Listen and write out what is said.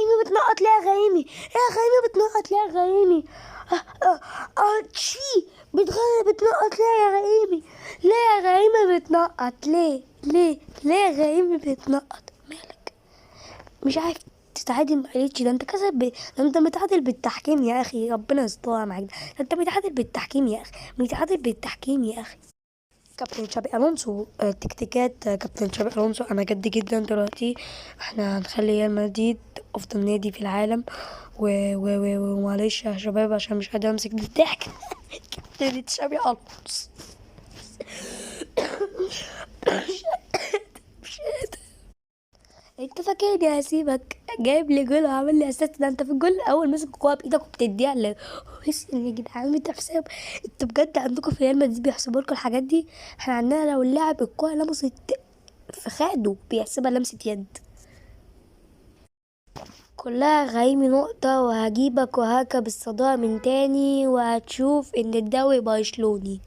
غيمي بتنقط ليه يا غيمي؟ يا غيمي بتنقط ليه يا غيمي؟ تشي بتنقط ليه يا غيمي؟ ليه يا غيمي بتنقط؟ ليه يا غيمي بتنقط؟ مالك؟ مش عارف تتعادل؟ معلش، ده انت ده انت متعادل بالتحكيم يا اخي، ربنا يسترها معاك. ده انت متعادل بالتحكيم يا اخي، متعادل بالتحكيم يا اخي. كابتن شابي الونسو، تكتيكات كابتن شابي الونسو. انا جد جدا دلوقتي احنا هنخلي ريال مدريد افضل نادي في العالم. ومعلش يا شباب عشان مش قادر امسك الضحك. كابتن شابي الونسو. مش قادر. انت فاكرني هسيبك جايب لي جول وعامل لي اسيست؟ ده انت في الجول الاول ماسك الكوره بايدك وبتديها بس يا جدعان انت حساب؟ انتوا بجد عندكم في ريال مدريد بيحسبوا لكم الحاجات دي؟ احنا عندنا لو اللاعب الكوره لمست في خاده بيحسبها لمسه يد. كلها غايمي نقطة وهجيبك وهركب الصدارة من تاني، وهتشوف ان الدوري برشلوني.